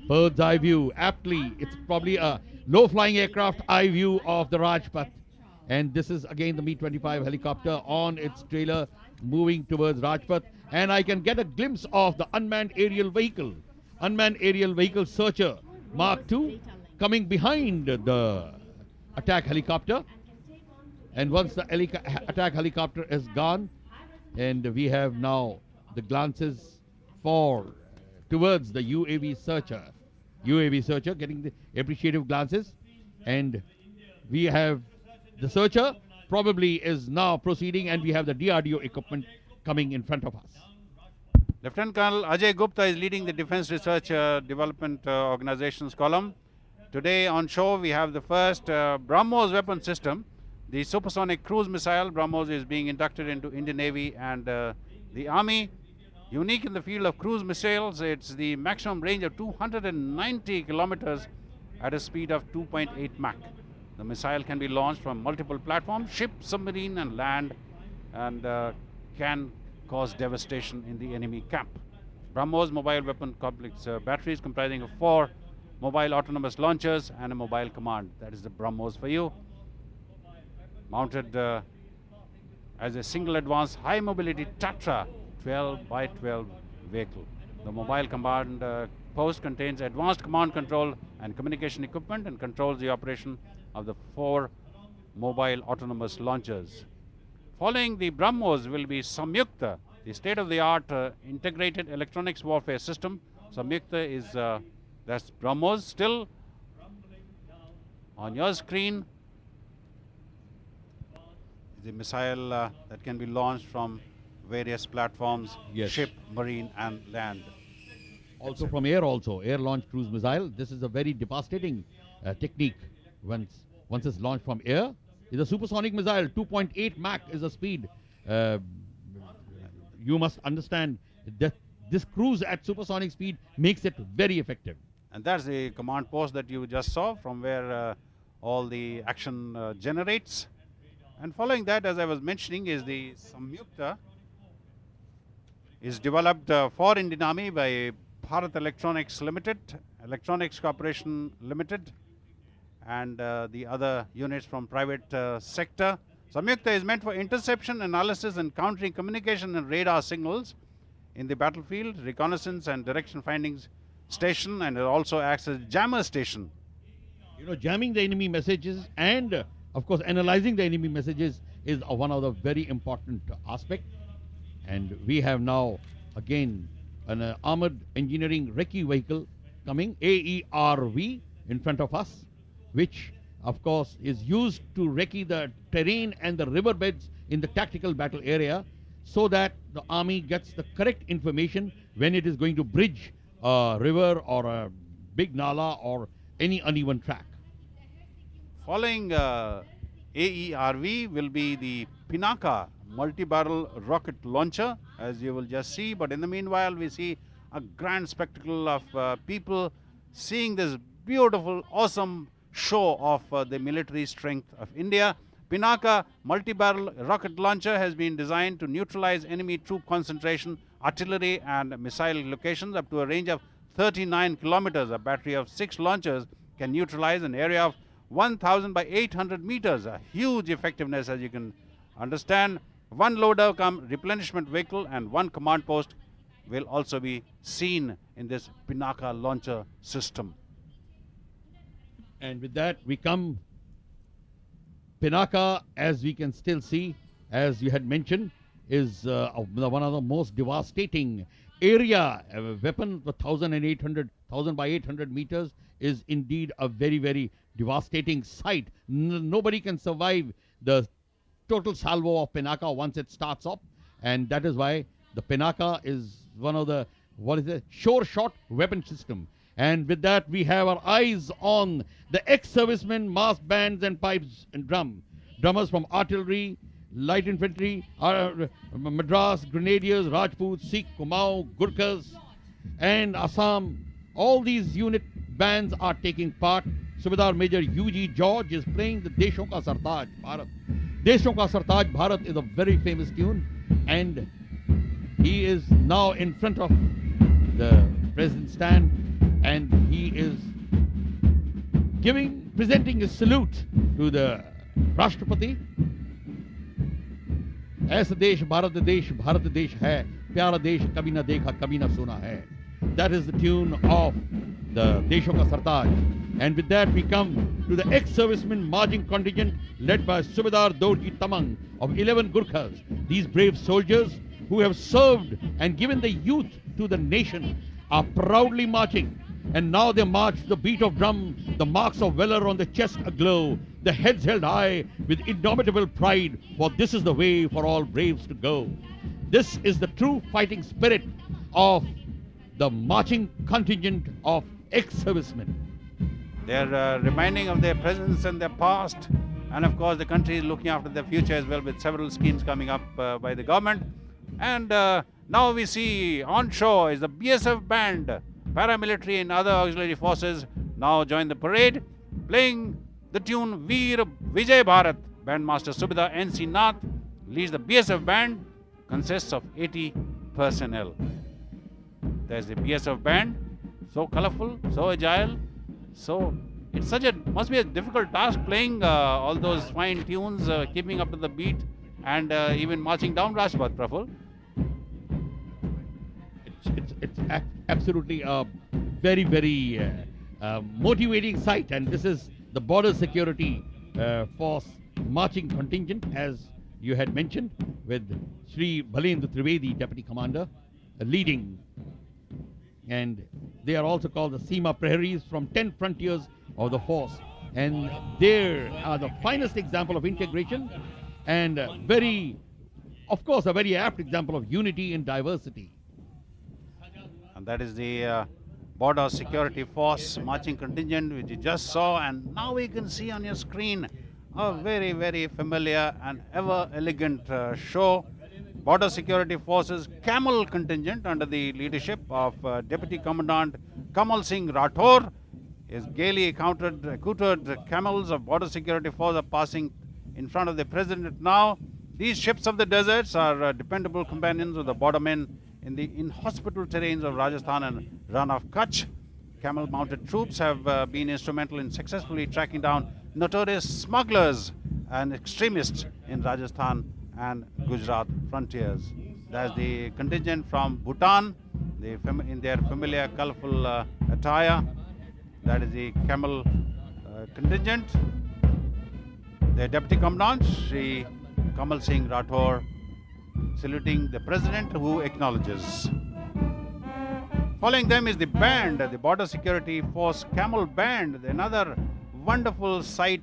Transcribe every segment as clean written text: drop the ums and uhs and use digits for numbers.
Bird's eye view. Aptly, it's probably a low-flying aircraft eye view of the Rajpath. And this is again the Mi-25 helicopter on its trailer moving towards Rajpath. And I can get a glimpse of the unmanned aerial vehicle. Unmanned aerial vehicle searcher Mark II coming behind the attack helicopter. And once the attack helicopter is gone, and we have now the glances for towards the UAV searcher. UAV searcher getting the appreciative glances, and we have the searcher probably is now proceeding, and we have the DRDO equipment coming in front of us. Lieutenant Colonel Ajay Gupta is leading the Defense Research Development Organization's column. Today on show we have the first BrahMos weapon system. The supersonic cruise missile BrahMos is being inducted into Indian Navy and the Army. Unique in the field of cruise missiles, it's the maximum range of 290 kilometers at a speed of 2.8 Mach. The missile can be launched from multiple platforms, ship, submarine and land, and can cause devastation in the enemy camp. BrahMos mobile weapon complex batteries comprising of 4 mobile autonomous launchers and a mobile command. That is the BrahMos for you. Mounted as a single advanced high mobility Tatra 12 by 12 vehicle. The mobile command post contains advanced command control and communication equipment and controls the operation of the 4 mobile autonomous launchers. Following the BrahMos will be Samyukta, the state-of-the-art integrated electronics warfare system. Samyukta is that's BrahMos. Still on your screen, the missile that can be launched from various platforms, Yes. ship, marine and land. Also from air, air launch cruise missile. This is a very devastating technique. Once it's launched from air, it's a supersonic missile. 2.8 Mach is the speed. You must understand that this cruise at supersonic speed makes it very effective. And that's the command post that you just saw, from where all the action generates. And following that, as I was mentioning, is the Samyukta, is developed for Indian Army by Bharat Electronics Limited, Electronics Corporation Limited, and the other units from private sector. Samyukta is meant for interception, analysis and countering communication and radar signals in the battlefield, reconnaissance and direction findings station, and it also acts as jammer station. You know, jamming the enemy messages and of course analyzing the enemy messages is one of the very important aspect. And we have now again an armored engineering recce vehicle coming, AERV, in front of us, which of course is used to recce the terrain and the riverbeds in the tactical battle area, so that the army gets the correct information when it is going to bridge a river or a big nala or any uneven track. Following AERV will be the Pinaka multi-barrel rocket launcher, as you will just see. But in the meanwhile, we see a grand spectacle of people seeing this beautiful, awesome show of the military strength of India. Pinaka multi-barrel rocket launcher has been designed to neutralize enemy troop concentration, artillery and missile locations up to a range of 39 kilometers. A battery of 6 launchers can neutralize an area of 1,000 by 800 meters. A huge effectiveness, as you can understand. 1 loader come replenishment vehicle and 1 command post will also be seen in this Pinaka launcher system. And with that we come Pinaka, as we can still see, as you had mentioned, is one of the most devastating area. Weapon, 1,000 by 800 meters is indeed a very, very devastating sight. Nobody can survive the total salvo of Pinaka once it starts up, and that is why the Pinaka is one of the, sure shot weapon system. And with that, we have our eyes on the ex-servicemen, mass bands and pipes and drummers from artillery, light infantry, Madras, Grenadiers, Rajputs, Sikh, Kumaon, Gurkhas, and Assam. All these unit bands are taking part. Subedar Major U.G. George is playing the Deshon Ka Sartaj Bharat. Deshon Ka Sartaj Bharat is a very famous tune, and he is now in front of the President's stand, and he presenting a salute to the Rashtrapati. ऐसा देश भारत देश है, प्यारा देश कभी ना देखा कभी ना सुना है. That is the tune of the Desho Ka Sartaj. And with that we come to the ex-servicemen marching contingent led by Subedar Dorji Tamang of 11 Gurkhas. These brave soldiers who have served and given the youth to the nation are proudly marching. And now they march to the beat of drum, the marks of valor on the chest aglow, the heads held high with indomitable pride, for this is the way for all braves to go. This is the true fighting spirit of the marching contingent of ex-servicemen. They are reminding of their presence and their past, and of course the country is looking after their future as well, with several schemes coming up by the government. And now we see on shore is the BSF band, paramilitary and other auxiliary forces now join the parade, playing the tune Veer Vijay Bharat. Bandmaster Subedar N.C. Nath leads the BSF band, consists of 80 personnel. There's the BSF band, so colorful, so agile, so it's must be a difficult task playing all those fine tunes, keeping up to the beat, and even marching down Rajpath, Praful. It's absolutely a very, very motivating sight, and this is the Border Security Force marching contingent, as you had mentioned, with Sri Bhalendra Trivedi, Deputy Commander, leading. And they are also called the Seema Praharis from 10 frontiers of the force. And they are the finest example of integration and of course, a very apt example of unity in diversity. And that is the Border Security Force marching contingent which you just saw, and now we can see on your screen a very, very familiar and ever elegant show. Border Security Forces camel contingent under the leadership of Deputy Commandant Kamal Singh Rathore. His gaily accoutred camels of Border Security Force are passing in front of the President now. These ships of the deserts are dependable companions of the bordermen in the inhospitable terrains of Rajasthan and Rann of Kutch. Camel-mounted troops have been instrumental in successfully tracking down notorious smugglers and extremists in Rajasthan and Gujarat frontiers. That's the contingent from Bhutan, in their familiar colorful attire. That is the camel contingent. Their Deputy Commandant, Sri Kamal Singh Rathore, saluting the President, who acknowledges. Following them is the band, the Border Security Force Camel Band, another wonderful sight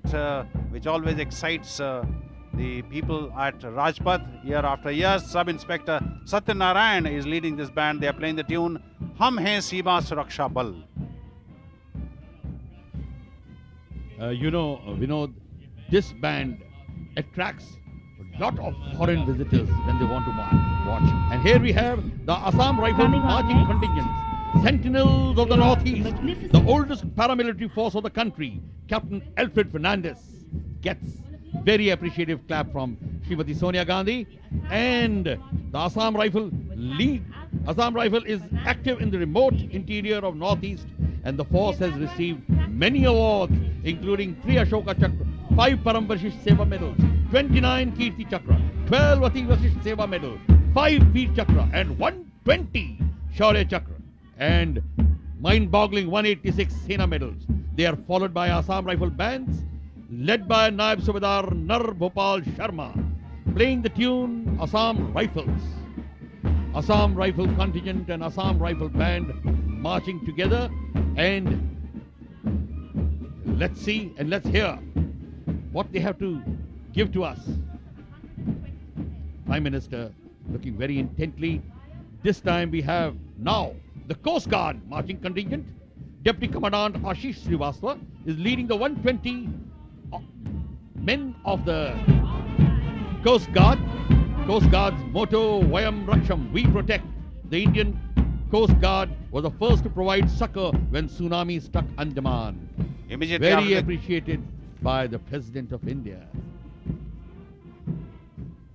which always excites the people at Rajpath year after year. Sub-Inspector Satyanarayan is leading this band. They are playing the tune Hum Hain Seema Suraksha Bal. Vinod, this band attracts a lot of foreign visitors when they want to watch. And here we have the Assam Rifle marching contingent, sentinels of the Northeast, the oldest paramilitary force of the country. Captain Alfred Fernandez gets very appreciative clap from Srimati Sonia Gandhi. And the Assam Rifle lead. Assam Rifle is active in the remote interior of Northeast, and the force has received many awards, including 3 Ashoka Chakra, 5 Param Vashisht Seva medals, 29 Kirti Chakra, 12 Ati Vashisht Seva medals, 5 Veer Chakra, and 120 Shaurya Chakra, and mind-boggling 186 Sena medals. They are followed by Assam Rifle bands, led by Naib Subedar Nar Bhopal Sharma, playing the tune Assam Rifles. Assam Rifle contingent and Assam Rifle band marching together, and let's see and let's hear what they have to give to us. Prime Minister looking very intently. This time we have now the Coast Guard marching contingent. Deputy Commandant Ashish Srivastava is leading the 120 men of the Coast Guard. Coast Guard's motto, Vayam Raksham, we protect. The Indian Coast Guard was the first to provide succor when tsunami struck Andaman. Immediately Very appreciated by the President of India.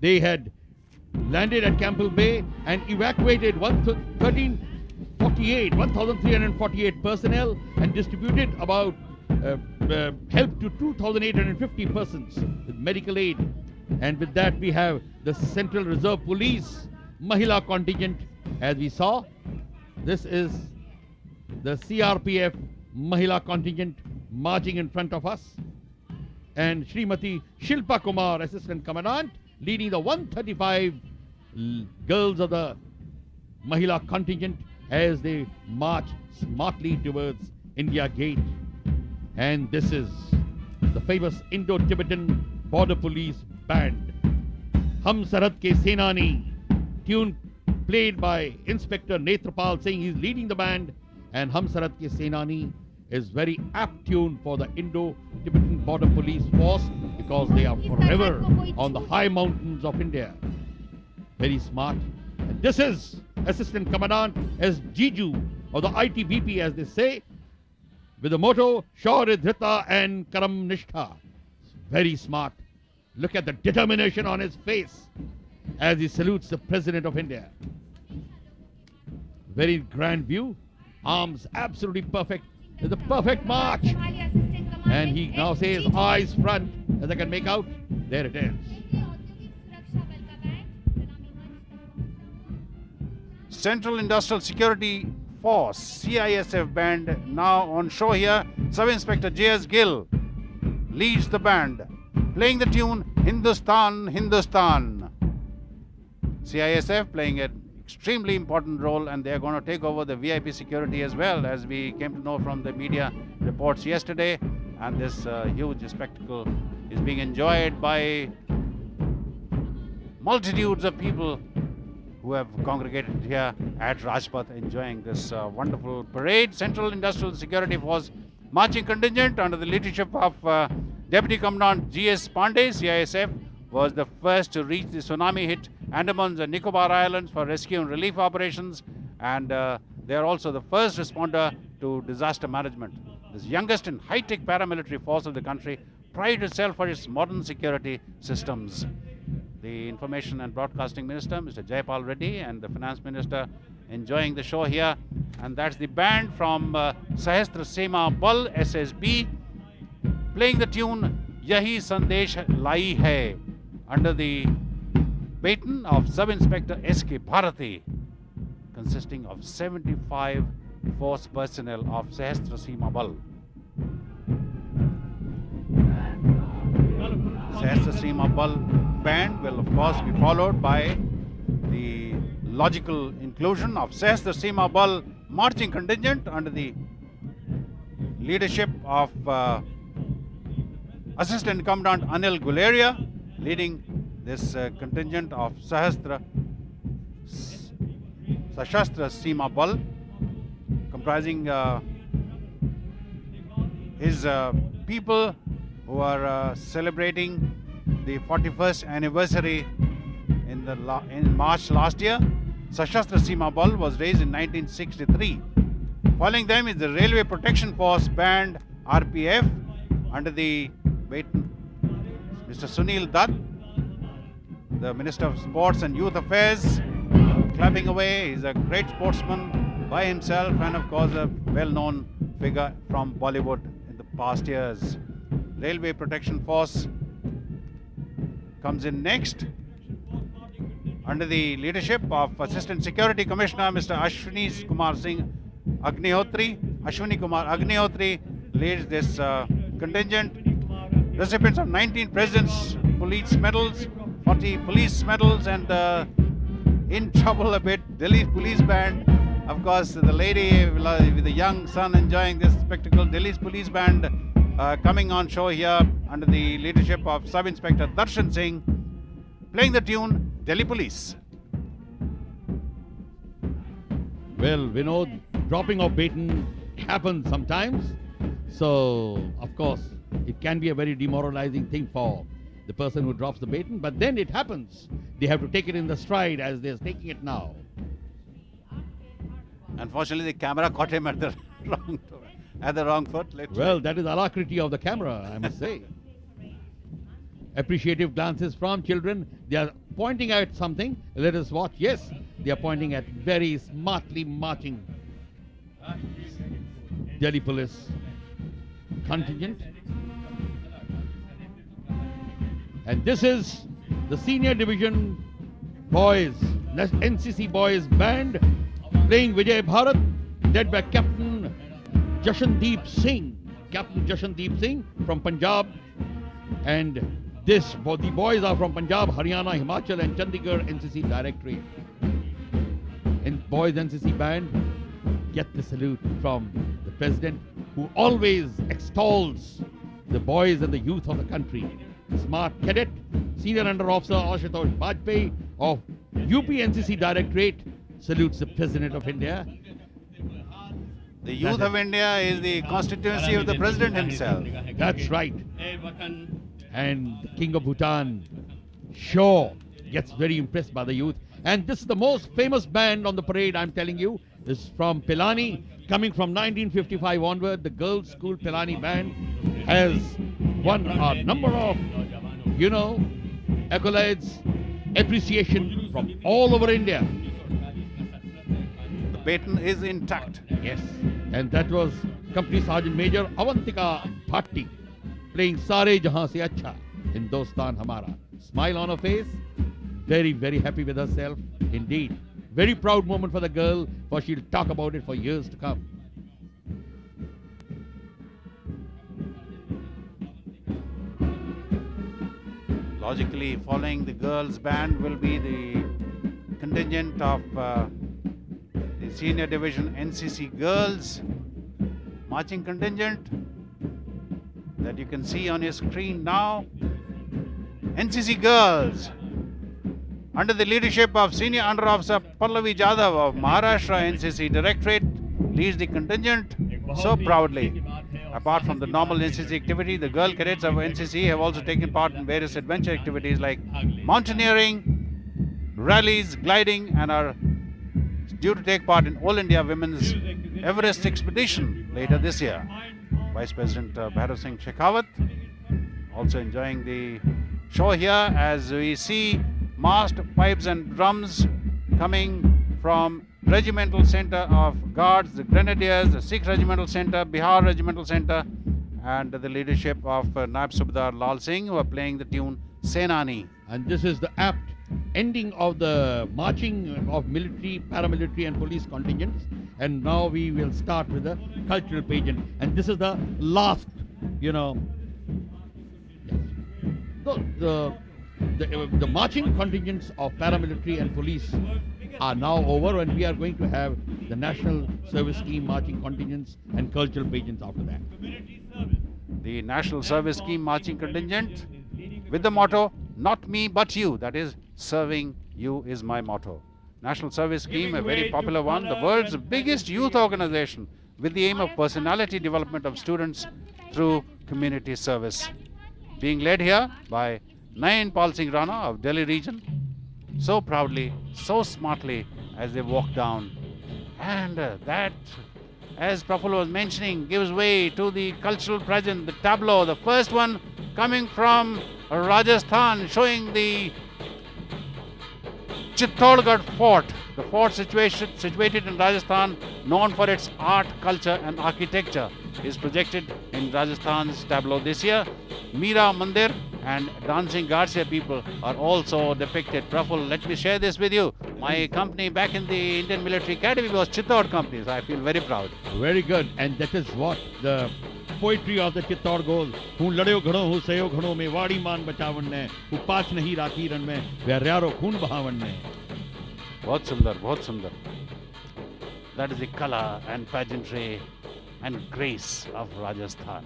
They had landed at Campbell Bay and evacuated 1,348 personnel and distributed about help to 2,850 persons with medical aid. And with that, we have the Central Reserve Police Mahila contingent, as we saw. This is the CRPF Mahila contingent marching in front of us. And Srimati Shilpa Kumar, Assistant Commandant, leading the 135 girls of the Mahila contingent as they march smartly towards India Gate. And this is the famous Indo-Tibetan Border Police Band. Hum Sarhad Ke Senani, tune played by Inspector Netrapal Singh. He's leading the band, and Hum Sarhad Ke Senani is very apt tune for the Indo-Tibetan Border Police Force because they are forever on the high mountains of India. Very smart. And this is Assistant Commandant as Jiju, or the ITBP as they say, with the motto Shaurya Dhrita and Karam Nishtha. Very smart. Look at the determination on his face as he salutes the President of India. Very grand view. Arms absolutely perfect. It's a perfect march. And he now says eyes front, as I can make out. There it is. Central Industrial Security Force, CISF band, now on show here. Sub-Inspector J.S. Gill leads the band, playing the tune Hindustan, Hindustan. CISF playing an extremely important role, and they are going to take over the VIP security as well, as we came to know from the media reports yesterday. And this huge spectacle is being enjoyed by multitudes of people who have congregated here at Rajpath enjoying this wonderful parade. Central Industrial Security Force marching contingent under the leadership of Deputy Commandant G.S. Pandey, CISF, was the first to reach the tsunami-hit Andamans and Nicobar Islands for rescue and relief operations, and they are also the first responder to disaster management. This youngest and high-tech paramilitary force of the country prides itself for its modern security systems. The Information and Broadcasting Minister, Mr. Jayapal Reddy, and the Finance Minister enjoying the show here. And that's the band from Sahastra Sema Bal, SSB, playing the tune Yahi Sandesh Lai Hai under the baton of Sub-Inspector S.K. Bharati, consisting of 75 force personnel of Sahastra Sema Bal. Sahastra Sema Bal band will of course be followed by the logical inclusion of Sahastra Sema Bal marching contingent under the leadership of Assistant Commandant Anil Guleria, leading this contingent of Sashastra Sema Bal, comprising his people who are celebrating the 41st anniversary in March last year. Sashastra Sema Bal was raised in 1963. Following them is the Railway Protection Force Band, RPF, under the baton Mr. Sunil Dutt, the Minister of Sports and Youth Affairs, clapping away. He's a great sportsman by himself and of course a well-known figure from Bollywood in the past years. Railway Protection Force comes in next under the leadership of Assistant Security Commissioner Mr. Ashwini Kumar Agnihotri. Ashwini Kumar Agnihotri leads this contingent. Recipients of 19 President's Police Medals, 40 Police Medals, and in trouble a bit, Delhi Police Band. Of course, the lady with the young son enjoying this spectacle. Delhi's Police Band coming on show here under the leadership of Sub-Inspector Darshan Singh, playing the tune Delhi Police. Well, Vinod, dropping of baton happens sometimes. So, of course, it can be a very demoralizing thing for the person who drops the baton, but then it happens. They have to take it in the stride as they're taking it now. Unfortunately, the camera caught him at the wrong foot. Well, that is alacrity of the camera, I must say. Appreciative glances from children. They are pointing at something. Let us watch. Yes, they are pointing at very smartly marching Delhi police contingent. And this is the senior division boys, NCC boys band playing Vijay Bharat, led by Captain Jashandeep Singh. Captain Jashandeep Singh from Punjab. And the boys are from Punjab, Haryana, Himachal and Chandigarh NCC Directorate. And boys NCC band get the salute from the President, who always extols the boys and the youth of the country. Smart cadet, Senior Under Officer Ashutosh Bajpayee of UP NCC Directorate salutes the President of India. The youth of India is the constituency of the President himself. That's right. And the King of Bhutan, sure, gets very impressed by the youth. And this is the most famous band on the parade, I'm telling you, is from Pilani. Coming from 1955 onward, the girls' school Pilani band has won a number of, accolades, appreciation from all over India. The baton is intact. Yes. And that was Company Sergeant Major Avantika Bhatti playing Sare Jahan Se Acha, Hindustan Hamara. Smile on her face, very, very happy with herself indeed. Very proud moment for the girl, for she'll talk about it for years to come. Logically, following the girls' band will be the contingent of the Senior Division NCC Girls marching contingent that you can see on your screen now. NCC Girls, under the leadership of Senior Under Officer Pallavi Jadhav of Maharashtra NCC Directorate, leads the contingent so proudly. Apart from the normal NCC activity, the girl cadets of NCC have also taken part in various adventure activities like mountaineering, rallies, gliding, and are due to take part in All India Women's Everest Expedition later this year. Vice President Bhairav Singh Shekhawat also enjoying the show here as we see massed pipes and drums coming from Regimental Center of Guards, the Grenadiers, the Sikh Regimental Center, Bihar Regimental Center, and the leadership of Naib Subedar Lal Singh, who are playing the tune Senani. And this is the apt ending of the marching of military, paramilitary and police contingents. And now we will start with the cultural pageant. And this is the last, the marching contingents of paramilitary and police are now over, and we are going to have the National Service Scheme marching contingents and cultural pageants after that. The National Service Scheme marching contingent with the motto, "Not me but you," that is, serving you is my motto. National Service Scheme, a very popular one, the world's biggest youth organization with the aim of personality development of students through community service. Being led here by Nayan Pal Singh Rana of Delhi region, so proudly, so smartly as they walk down. And that, as Praful was mentioning, gives way to the cultural present, the tableau, the first one coming from Rajasthan, showing the Chittorgarh Fort, the fort situated in Rajasthan, known for its art, culture and architecture, is projected in Rajasthan's tableau this year. Meera Mandir and dancing Garcia people are also depicted. Praful, let me share this with you. My company back in the Indian Military Academy was Chittor Company, so I feel very proud. Very good. And that is what the poetry of the Chittor goes. Hun ladyo ghano hu sayo ghano me wadi man bachavan ne hu paach nahi rati ran me vyararo khun bahavan ne. Bahut sundar, bahut sundar. That is the color and pageantry and grace of Rajasthan.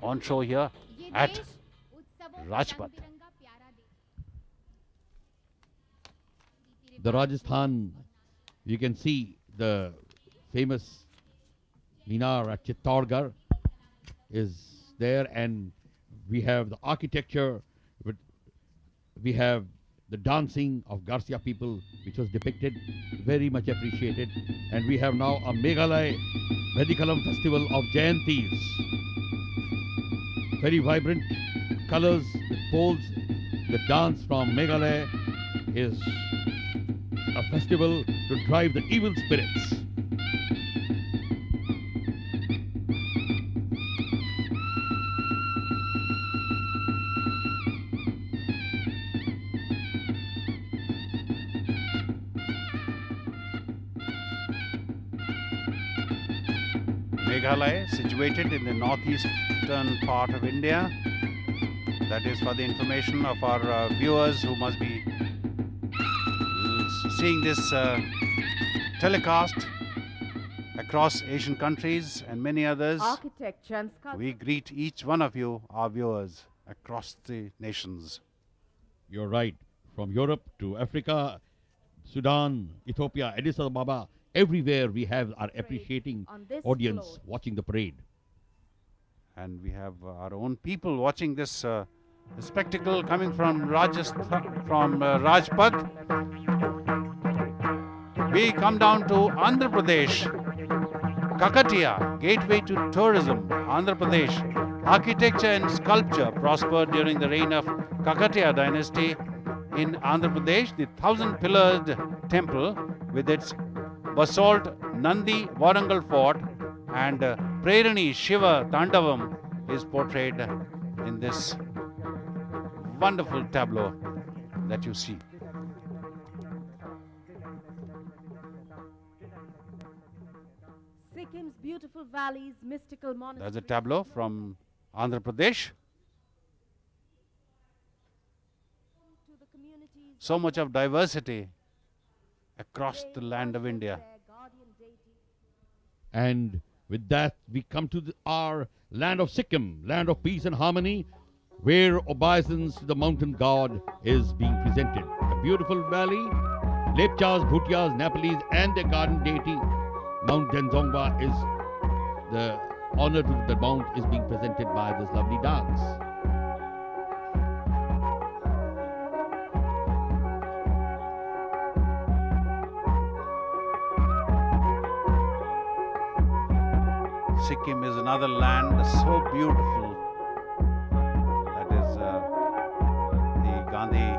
On show here at Rajpath. The Rajasthan, you can see the famous Minar at Chittorgarh is there, and we have the architecture, we have the dancing of Garcia people, which was depicted, very much appreciated. And we have now a Meghalaya Vedikalam festival of Jayantis. Very vibrant colors with poles. The dance from Meghalaya is a festival to drive the evil spirits. Meghalaya, situated in the northeastern part of India. That is for the information of our viewers who must be seeing this telecast across Asian countries and many others. Architecture and sculpture. We greet each one of you, our viewers, across the nations. You're right. From Europe to Africa, Sudan, Ethiopia, Addis Ababa, everywhere we have our appreciating on this audience float. watching the parade. And we have our own people watching this spectacle coming from Rajasthan, from Rajpath. We come down to Andhra Pradesh, Kakatiya, gateway to tourism, Andhra Pradesh. Architecture and sculpture prospered during the reign of Kakatiya dynasty in Andhra Pradesh. The 1,000-pillared temple with its basalt Nandi Warangal fort and Prerani Shiva Tandavam is portrayed in this wonderful tableau that you see. Sikkim's beautiful valleys, mystical monasteries. There's a tableau from Andhra Pradesh. To the communities So much of diversity across the land of India. their guardian deity. And with that, we come to our land of Sikkim, land of peace and harmony, where obeisance to the mountain god is being presented. A beautiful valley, Lepchas, Bhutias, Nepalese, and their garden deity, Mount Denzongwa is the honor to the mount is being presented by this lovely dance. Sikkim is another land so beautiful. That is the Gandhi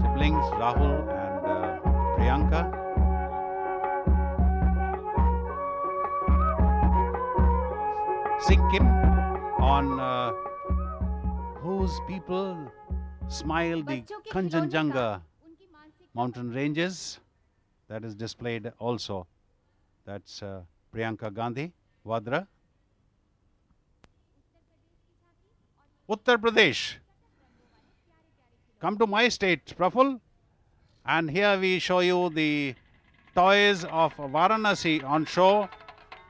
siblings, Rahul and Priyanka. Sikkim, on whose people smile the Kanchenjunga mountain ranges. That is displayed also. That's Priyanka Gandhi, Vadra. Uttar Pradesh. Come to my state, Praful. And here we show you the toys of Varanasi on show.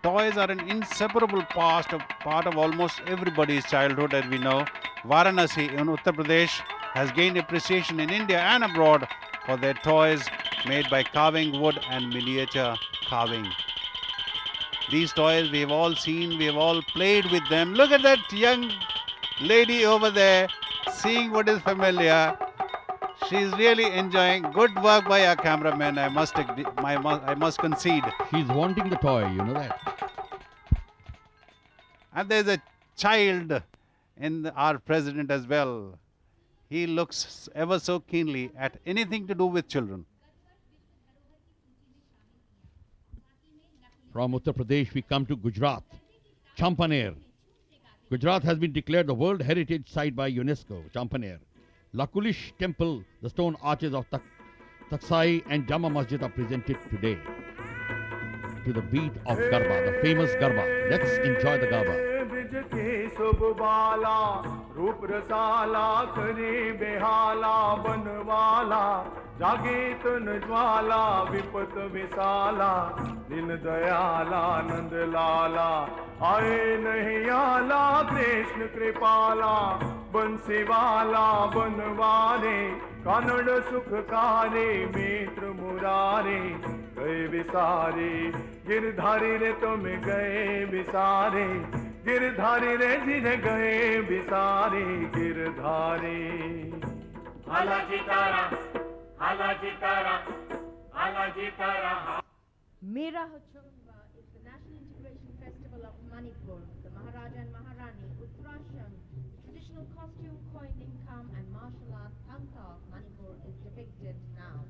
Toys are an inseparable part of almost everybody's childhood, as we know. Varanasi in Uttar Pradesh has gained appreciation in India and abroad for their toys made by carving wood and miniature carving. These toys we have all seen, we have all played with them. Look at that young lady over there, seeing what is familiar. She's really enjoying. Good work by our cameraman, I must concede. She's wanting the toy, you know that. And there's a child in our president as well. He looks ever so keenly at anything to do with children. From Uttar Pradesh, we come to Gujarat, Champaner. Gujarat has been declared the World Heritage Site by UNESCO, Champaner. Lakulish Temple, the stone arches of Taksai and Jama Masjid are presented today to the beat of Garba, the famous Garba. Let's enjoy the Garba. के सुबबाला रूप रसाला करे बेहाला बनवाला जागे तन ज्वाला विपत विसाला दिन दयाला नंद लाला आए नहीं आला कृष्ण कृपाला बंसी वाला बनवारे कानड़ सुखकारे मित्र मुरारे गए विसारे गिरधारी रे तुम गए विसारे गिरधारी रे जिन्हें गए विसारे गिरधारी हाला जितारा हाला जितारा हाला जितारा Mera Hochungwa is the National Integration Festival of Manipur. The Maharaja and Maharani, Uttarasham, traditional costume, coined income and martial art Tangka of Manipur is depicted now.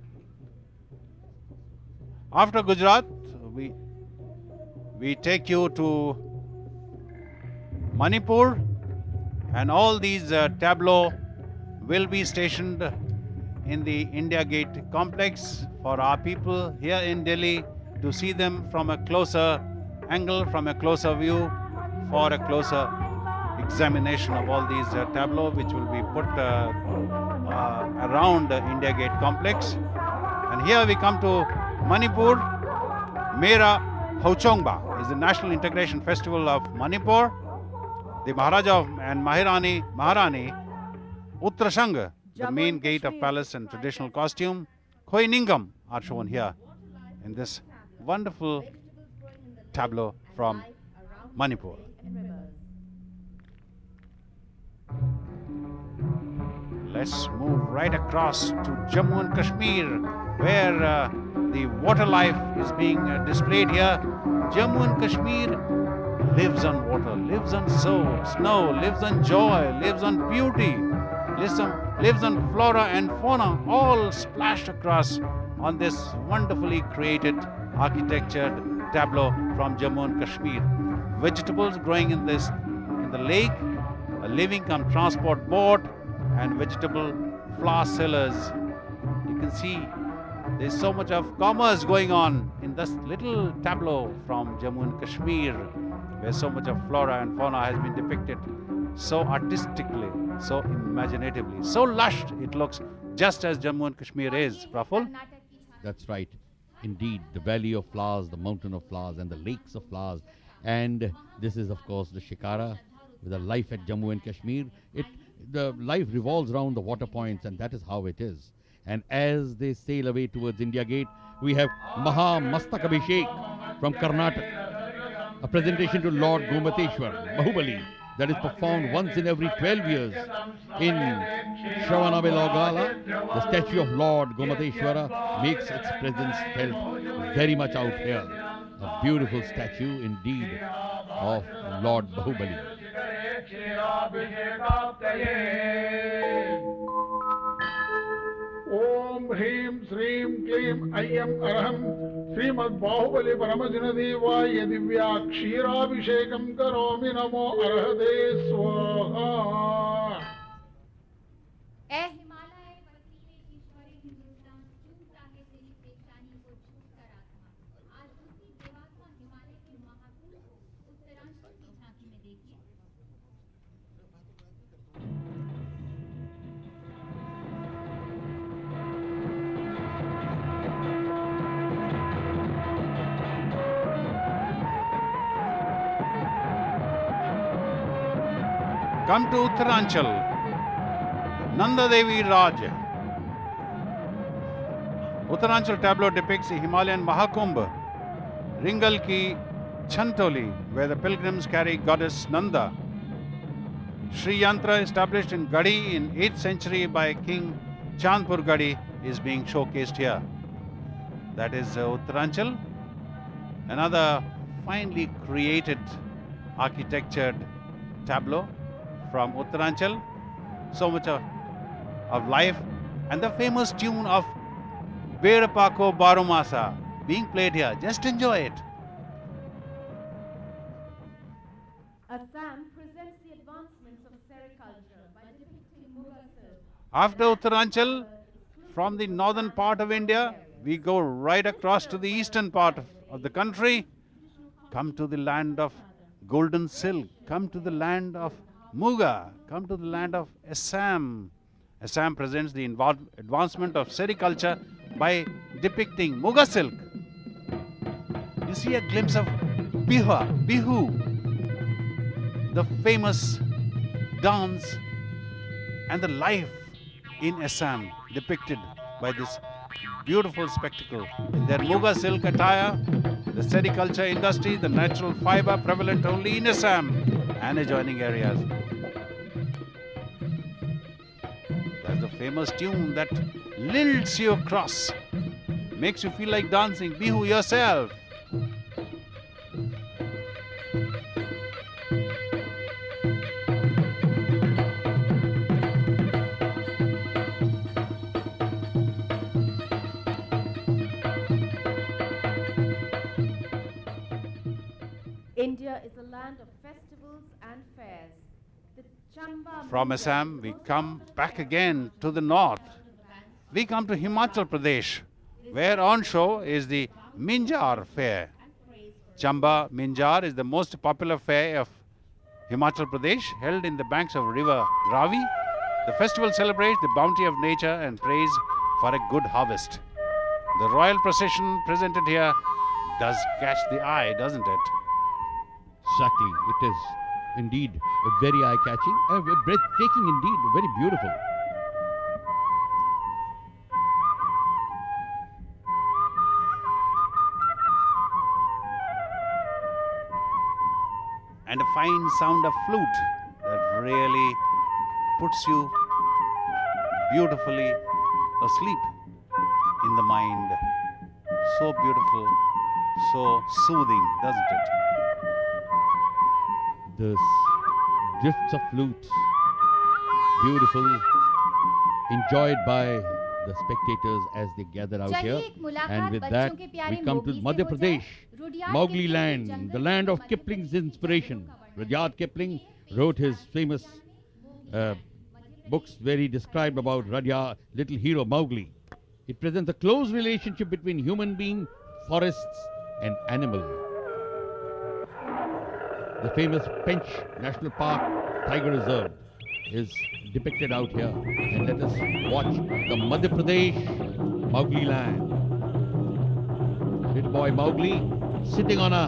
After Gujarat, we take you to Manipur, and all these tableaux will be stationed in the India Gate complex for our people here in Delhi to see them from a closer angle from a closer view for a closer examination of all these tableaux which will be put around the India Gate complex. And here we come to Manipur. Mera Hauchongba is the National Integration Festival of Manipur. The Maharaja and Maharani Uttarashang, the main gate of palace and traditional costume, Khoi Ningam are shown here in this wonderful tableau from Manipur. Let's move right across to Jammu and Kashmir, where the water life is being displayed here. Jammu and Kashmir lives on water, lives on snow, lives on joy, lives on beauty, lives on flora and fauna, all splashed across on this wonderfully created architectured tableau from Jammu and Kashmir. Vegetables growing in the lake, a living come transport boat, and vegetable flower sellers. You can see there's so much of commerce going on in this little tableau from Jammu and Kashmir, where so much of flora and fauna has been depicted so artistically, so imaginatively, so lush it looks, just as Jammu and Kashmir is. Praful? That's right. Indeed, the valley of flowers, the mountain of flowers, and the lakes of flowers. And this is, of course, the Shikara, with the life at Jammu and Kashmir. The life revolves around the water points, and that is how it is. And as they sail away towards India Gate, we have Maha Mastak Abhishek from Karnataka, a presentation to Lord Gomateshwar, Bahubali, that is performed once in every 12 years in Shravanabelogala. The statue of Lord Gomateshwara makes its presence felt very much out here. A beautiful statue indeed of Lord Bahubali. Om Hrim Srim Klim Ayam Arham Srimad Bahubali Paramajana Devaya Divya Kshirabhishekam Karomi Namo Arhade Swaha. ए हिमालय पसीने की स्वरी हिंदुस्तान चूमता है तेरी पेशानी को छू कर आत्मा आज उसी देवात्मा हिमालय के महाकुल को उत्तरांचल की झांकी में देखिए Come to Uttaranchal, Nanda Devi Raj. Uttaranchal tableau depicts the Himalayan Mahakumbh, Ringal ki Chantoli, where the pilgrims carry goddess Nanda. Sri Yantra, established in Gadi in 8th century by King Chandpur Gadi, is being showcased here. That is Uttaranchal, another finely created architectured tableau from Uttaranchal. So much of life, and the famous tune of Bedapako Barumasa being played here. Just enjoy it. Assam presents the advancements of sericulture by depicting Mughal silk. After Uttaranchal, from the northern part of India, we go right across to the eastern part of the country. Come to the land of golden silk. Come to the land of Muga. Come to the land of Assam. Assam presents the advancement of sericulture by depicting Muga silk. You see a glimpse of Bihu, the famous dance and the life in Assam depicted by this beautiful spectacle. In their Muga silk attire, the sericulture industry, the natural fiber prevalent only in Assam and adjoining areas. That's the famous tune that lilts you across, makes you feel like dancing Bihu yourself. India is a land of festivals and fairs. The Chamba From Munda Assam, is we also come the back festival again to the north. We come to Himachal Pradesh, where on show is the Minjar Fair. Chamba Minjar is the most popular fair of Himachal Pradesh, held in the banks of river Ravi. The festival celebrates the bounty of nature and prays for a good harvest. The royal procession presented here does catch the eye, doesn't it? Exactly. It is indeed very eye-catching, breathtaking indeed, very beautiful. And a fine sound of flute that really puts you beautifully asleep in the mind. So beautiful, so soothing, doesn't it? This drifts of flutes, beautiful, enjoyed by the spectators as they gather out चलिए here. एक मुलाकात And with बच्चों that, के प्यारे we come to Mowgli से Madhya हो जाए। Pradesh, Rudyard Mowgli Kipling के land, जंगल the में land of मध्य Kipling's प्रदेश के inspiration. जंगलों का वर्णन। Rudyard Kipling wrote his famous books where he described about Rudyard, little hero Mowgli. It presents a close relationship between human being, forests, and animal. The famous Pench National Park Tiger Reserve is depicted out here. And let us watch the Madhya Pradesh Mowgli land. Little boy Mowgli sitting on a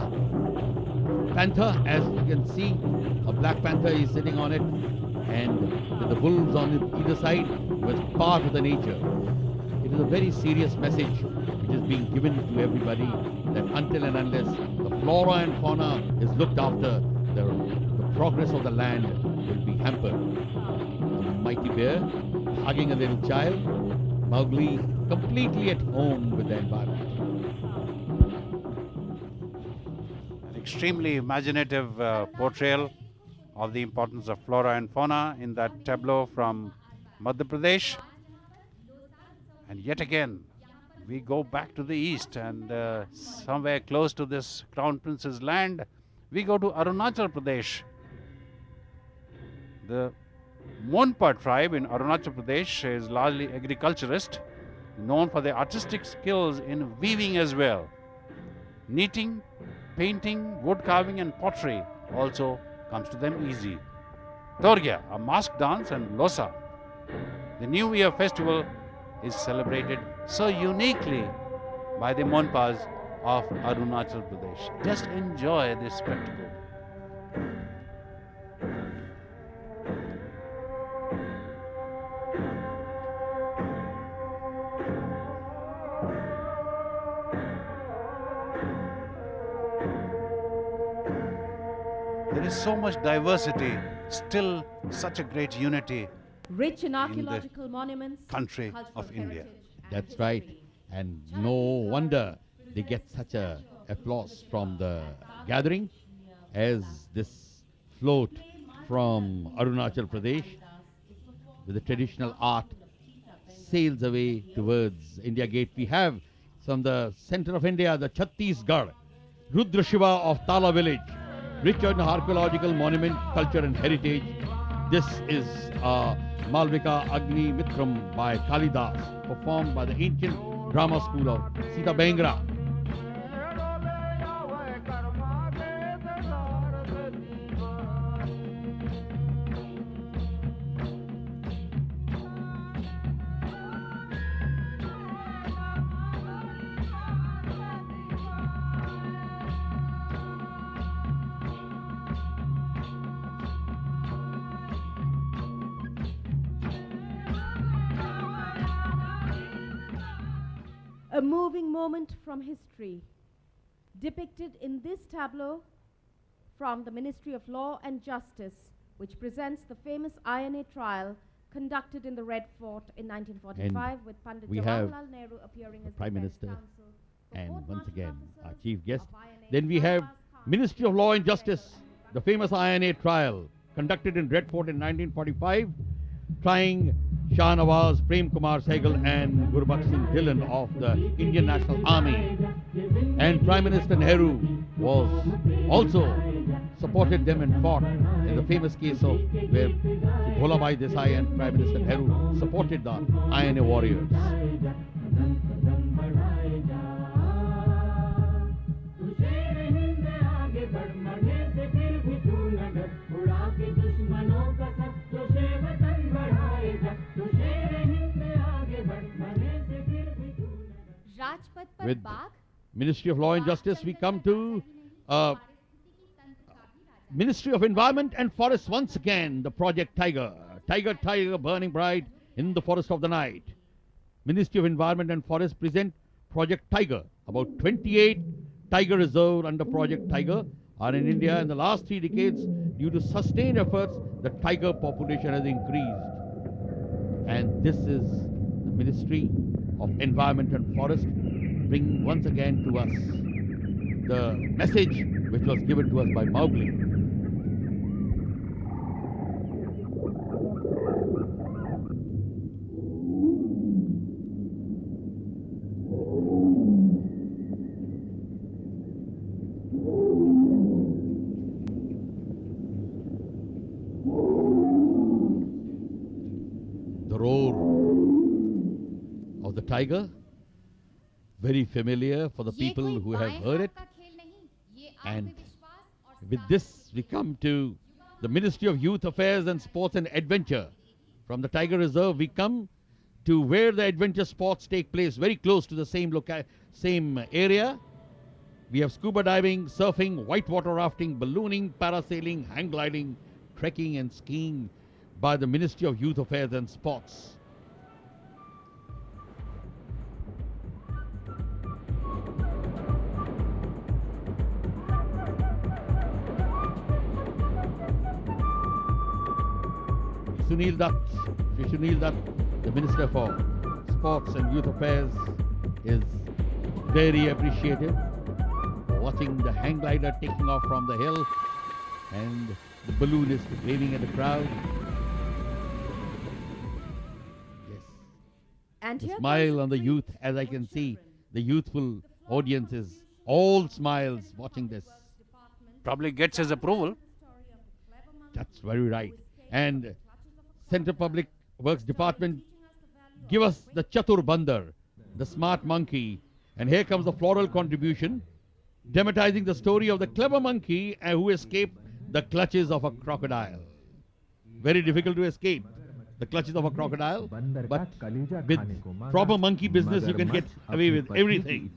panther, as you can see. A black panther is sitting on it, and with the wolves on either side, was part of the nature. It is a very serious message which is being given to everybody, that until and unless the flora and fauna is looked after, the progress of the land will be hampered. A mighty bear hugging a little child, Mowgli completely at home with the environment. An extremely imaginative portrayal of the importance of flora and fauna in that tableau from Madhya Pradesh. And yet again, we go back to the east, and somewhere close to this Crown Prince's land, we go to Arunachal Pradesh. The Monpa tribe in Arunachal Pradesh is largely agriculturist, known for their artistic skills in weaving as well. Knitting, painting, wood carving, and pottery also comes to them easy. Torgya, a mask dance, and Losa, the New Year festival, is celebrated so uniquely by the Monpas of Arunachal Pradesh. Just enjoy this spectacle. There is so much diversity, still such a great unity Rich in the archaeological monuments, country cultural of India. heritage, and That's right. And no wonder they get such a applause from the gathering as this float from Arunachal Pradesh with the traditional art sails away towards India Gate. We have from the center of India the Chhattisgarh, Rudra Shiva of Tala village, rich in archaeological monument, culture and heritage. This is Malvika Agni Mitram by Kalidas, performed by the ancient drama school of Sita Bengra. a moving moment from history, depicted in this tableau from the Ministry of Law and Justice, which presents the famous INA trial conducted in the Red Fort in 1945 with Pandit we have Jawaharlal Nehru appearing as Prime defense Minister counsel for and both once martial again our officers chief guest. of INA, Then we have Shahbaz Khan. Ministry of Law and Justice, the famous INA trial conducted in Red Fort in 1945, trying Shah Nawaz, Prem Kumar Sehgal and Gurbakh Singh Dhillon of the Indian National Army. And Prime Minister Nehru was also supported them and fought in the famous case of where Bholabhai Desai and Prime Minister Nehru supported the INA warriors. with Ministry of Law and Justice, we come to Ministry of Environment and Forest once again, the Project Tiger. Tiger, burning bright in the forest of the night. Ministry of Environment and Forest present Project Tiger. About 28 tiger reserves under Project Tiger are in India. In the last 3 decades, due to sustained efforts, the tiger population has increased. And this is the Ministry of Environment and Forest bringing once again to us the message which was given to us by Mowgli. The roar of the tiger, very familiar for the people who have heard it. And with this, we come to the Ministry of Youth Affairs and Sports and Adventure. From the Tiger Reserve, we come to where the adventure sports take place, very close to the same area. We have scuba diving, surfing, whitewater rafting, ballooning, parasailing, hang gliding, trekking and skiing by the Ministry of Youth Affairs and Sports. Sunil Dutt, the Minister for Sports and Youth Affairs, is very appreciative for watching the hang glider taking off from the hill and the balloonist waving at the crowd. Yes. And The here smile comes a on the treat youth, as I for can see, children. the youthful audience is all smiles watching this. Probably gets his approval. That's very right. And Central Public Works Department give us the Chatur Bandar, the smart monkey. And here comes the floral contribution, dramatizing the story of the clever monkey who escaped the clutches of a crocodile. Very difficult to escape the clutches of a crocodile, but with proper monkey business you can get away with everything.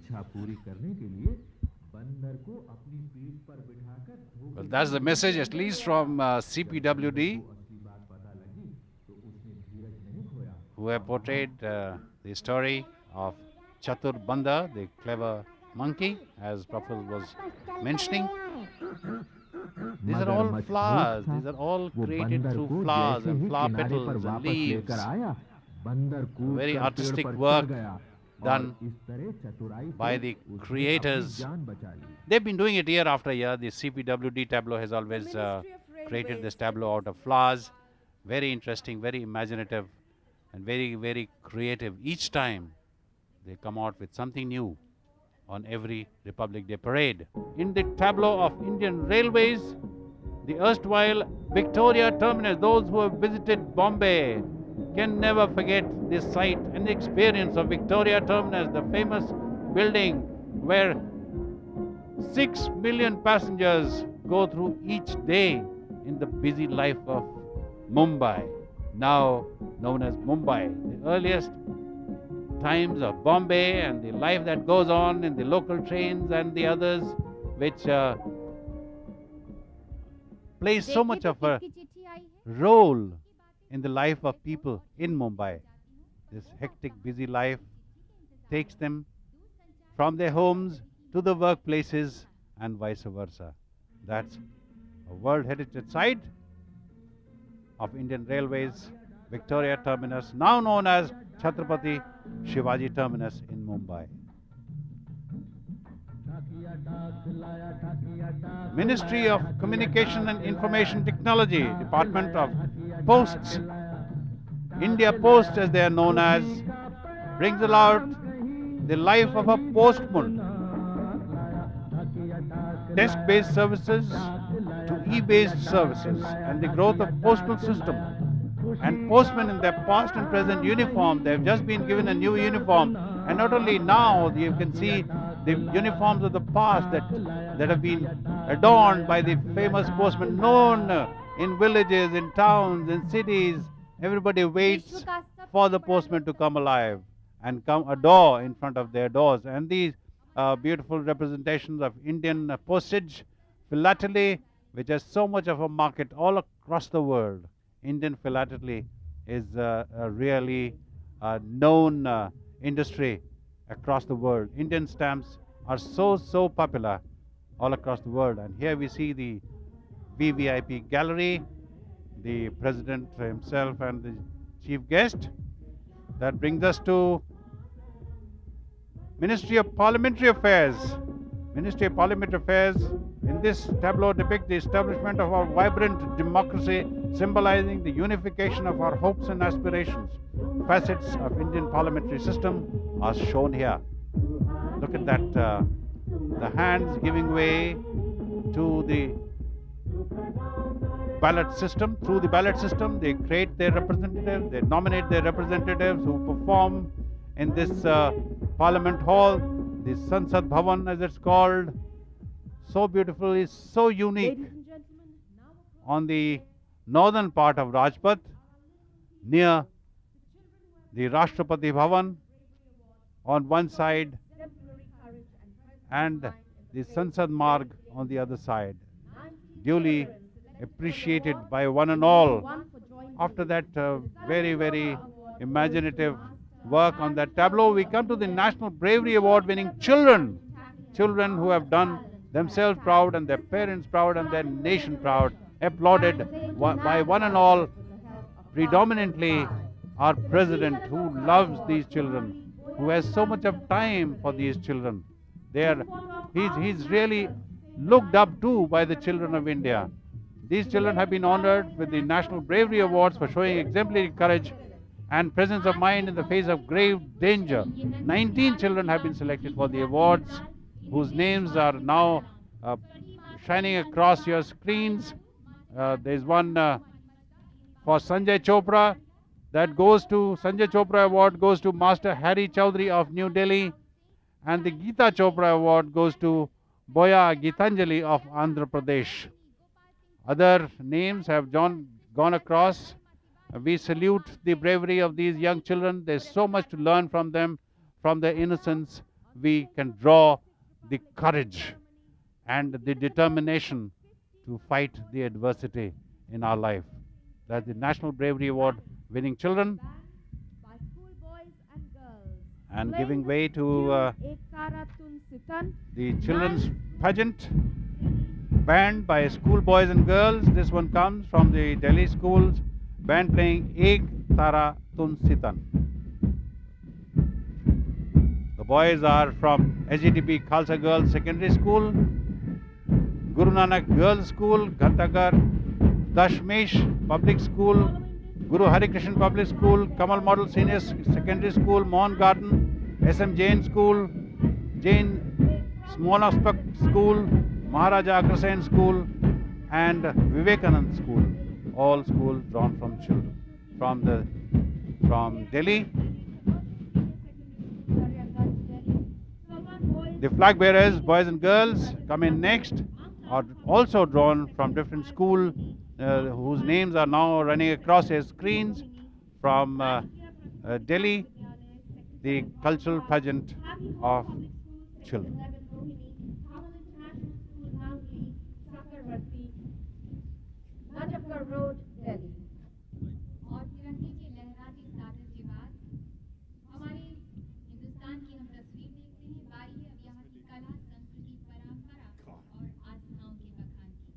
Well, that's the message, at least from CPWD, who have portrayed the story of Chatur Bandar, the clever monkey, as Praful was mentioning. These are all flowers. These are all created through flowers and flower petals and leaves. Very artistic work done by the creators. They've been doing it year after year. The CPWD tableau has always created this tableau out of flowers. Very interesting, very imaginative, and very, very creative. Each time they come out with something new on every Republic Day parade. In the tableau of Indian Railways, the erstwhile Victoria Terminus, those who have visited Bombay can never forget the sight and the experience of Victoria Terminus, the famous building where 6 million passengers go through each day in the busy life of Mumbai, now known as Mumbai. The earliest times of Bombay and the life that goes on in the local trains and the others, which plays so much of a role in the life of people in Mumbai. This hectic, busy life takes them from their homes to the workplaces and vice versa. That's a World Heritage Site of Indian Railways, Victoria Terminus, now known as Chhatrapati Shivaji Terminus in Mumbai. Ministry of Communication and Information Technology, Department of Posts, India Post as they are known as, brings about the life of a postman. Desk-based services to e-based services and the growth of postal system. And postmen in their past and present uniform, they have just been given a new uniform. And not only now, you can see the uniforms of the past that have been adorned by the famous postmen, known in villages, in towns, in cities. Everybody waits for the postman to come alive. and come adore in front of their doors. And these beautiful representations of Indian postage, philately, which has so much of a market all across the world. Indian philately is a really known industry across the world. Indian stamps are so popular all across the world. And here we see the VVIP gallery, the president himself and the chief guest. That brings us to Ministry of Parliamentary Affairs. Ministry of Parliamentary Affairs. In this tableau depicts the establishment of our vibrant democracy, symbolizing the unification of our hopes and aspirations. Facets of Indian parliamentary system are shown here. Look at that, the hands giving way to the ballot system. Through the ballot system, they create their representatives, they nominate their representatives who perform in this Parliament Hall, the Sansad Bhavan as it's called. So beautiful, is so unique. On the northern part of Rajpath, near the Rashtrapati Bhavan, on one side, and the Sansad Marg on the other side. Duly appreciated by one and all. After that very imaginative work on that tableau, we come to the National Bravery Award winning children. Children who have done themselves proud and their parents proud and their nation proud, applauded by one and all, predominantly our president, who loves these children, who has so much of time for these children. He's really looked up to by the children of India. These children have been honored with the National Bravery Awards for showing exemplary courage and presence of mind in the face of grave danger. 19 children have been selected for the awards, whose names are now shining across your screens. There's one for Sanjay Chopra. That goes to Sanjay Chopra Award goes to Master Harry Chaudhary of New Delhi, and the Geeta Chopra Award goes to Boya Gitanjali of Andhra Pradesh. Other names have gone across. We salute the bravery of these young children. There's so much to learn from them. From their innocence, we can draw the courage and the determination to fight the adversity in our life. That's the National Bravery Award winning children. By schoolboys and girls. And giving way to the children's pageant, band by schoolboys and girls. This one comes from the Delhi schools, band playing Ek Tara Tun Sitan. The boys are from SGTP Khalsa Girls Secondary School, Guru Nanak Girls School, Ghantakar, Dashmesh Public School, Guru Hari Krishna Public School, Kamal Model Senior Secondary School, Mohan Garden, SM Jain School, Jain Smonaspek School, Maharaja Agrasen School, and Vivekanand School. All schools drawn from children from Delhi. The flag bearers, boys and girls, come in next, are also drawn from different schools whose names are now running across your screens from Delhi, the cultural pageant of children. Najafgarh Road, Delhi. और तिरंगे के लहराते सागर के बाद हमारे हिंदुस्तान की हम तस्वीर देखते हैं। बारी है अब यहाँ की कला, संस्कृति, परंपरा और आस्थाओं के बखान की।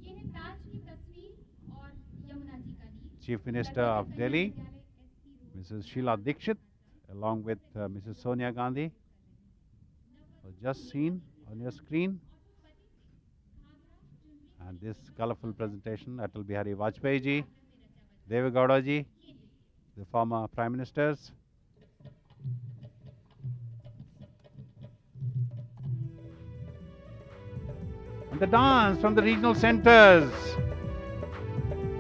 ये है ताज की तस्वीर और यमुना जी का गीत। Chief Minister of Delhi, Mrs. Sheila Dikshit, along with Mrs. Sonia Gandhi, was just seen on your screen. And this colorful presentation, Atal Bihari Vajpayee ji, Deve Gowda ji, the former Prime Ministers. And the dance from the regional centers.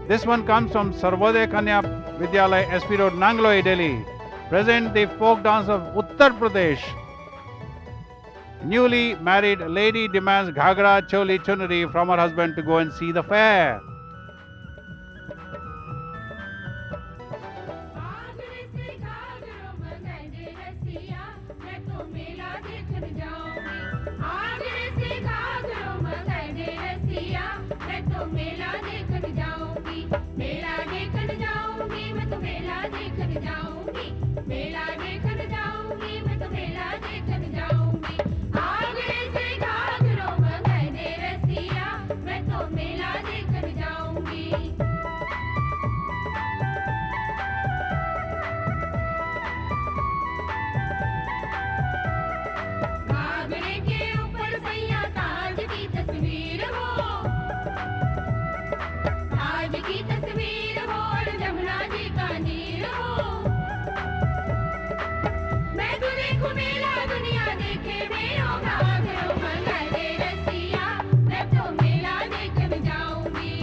This one comes from Sarvodaya Kanya Vidyalaya, SP Road, Nangloi, Delhi. Present the folk dance of Uttar Pradesh. Newly married lady demands ghagra, choli, chunari from her husband to go and see the fair. मेला देखने जाऊंगी, मेला देखने जाऊंगी, मैं तो मेला देखने जाऊंगी, मेला देखने जाऊंगी, मैं तो मेला देखने जाऊंगी। आगे से घाघरों मंगाए दे रसिया, मैं तो मेला देखने जाऊंगी। घाघरे के ऊपर सैया ताज की तस्वीर हो, ताज की तस्वीर हो और जमुना जी का नीर हो। मैं तो देखूं मेला दुनिया देखे मेरो घाघरों मंगाए दे रसिया, मैं तो मेला देखने जाऊंगी।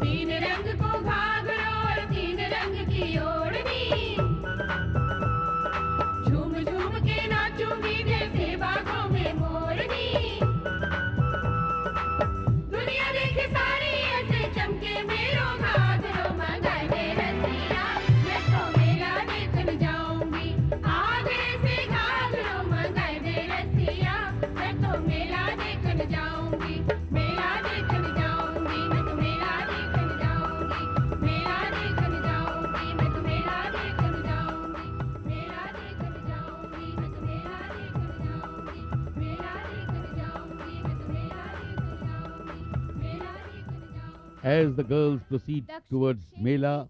तीन रंग को घाघरा और तीन रंग की ओढ़नी, झूम झूम के नाचूंगी जैसे बागों में मोरनी। दुनिया देखे सारी ऐसे चमके मेरो घाघरों मंगाए दे रसिया, मैं तो मेला देखने जाऊंगी। आगरे से घाघरों मंगाए दे रसिया, मैं तो मेला देखने जाऊंगी, मेला देखने जाऊंगी, मैं तो मेला देखने जाऊंगी, मेला देखने जाऊंगी, मैं तो मेला देखने जाऊंगी, मेला देखने जाऊंगी, मैं तो मेला देखने जाऊंगी, मेला देखने जाऊंगी, मैं तो मेला देखने जाऊंगी, मेला देखने जाऊंगी। As the girls proceed towards Mela,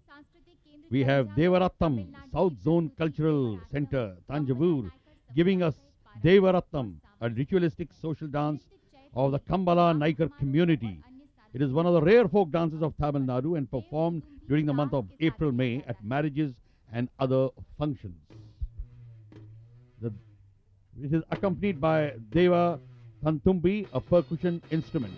we have Devarattam, South Zone Cultural Center, Tanjavur, giving us Devarattam, a ritualistic social dance of the Kambala Naikar community. It is one of the rare folk dances of Tamil Nadu and performed during the month of April-May at marriages and other functions. It is accompanied by Deva Thantumbi, a percussion instrument.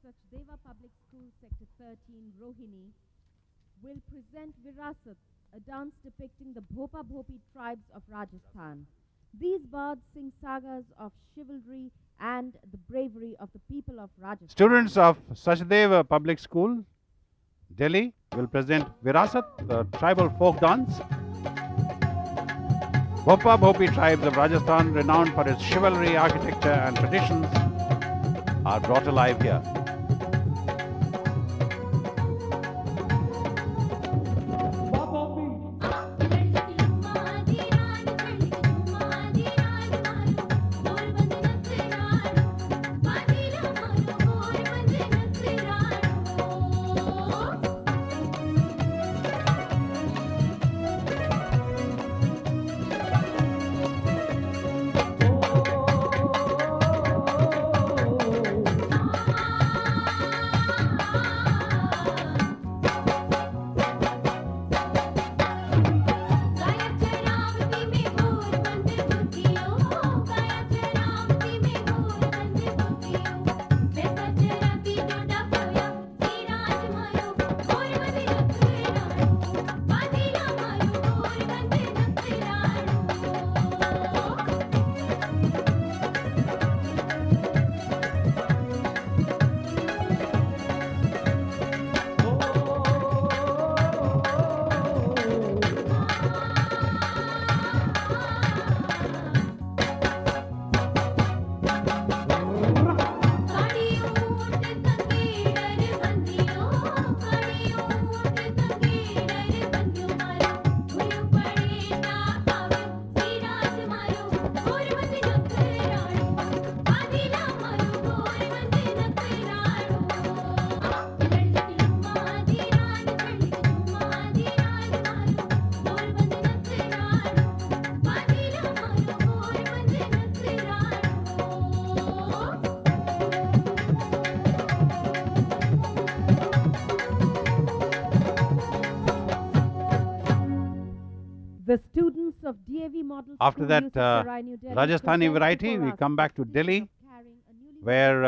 Sachdeva Public School, Sector 13, Rohini, will present Virasat, a dance depicting the Bhopa Bhopi tribes of Rajasthan. These bards sing sagas of chivalry and the bravery of the people of Rajasthan. Students of Sachdeva Public School, Delhi, will present Virasat, the tribal folk dance. Bhopa Bhopi tribes of Rajasthan, renowned for its chivalry, architecture and traditions, are brought alive here. The students of DAV Model After School, that Yusuf Sarai, New Delhi, Rajasthani present variety, before we us come back to the tradition Delhi, of carrying a newly where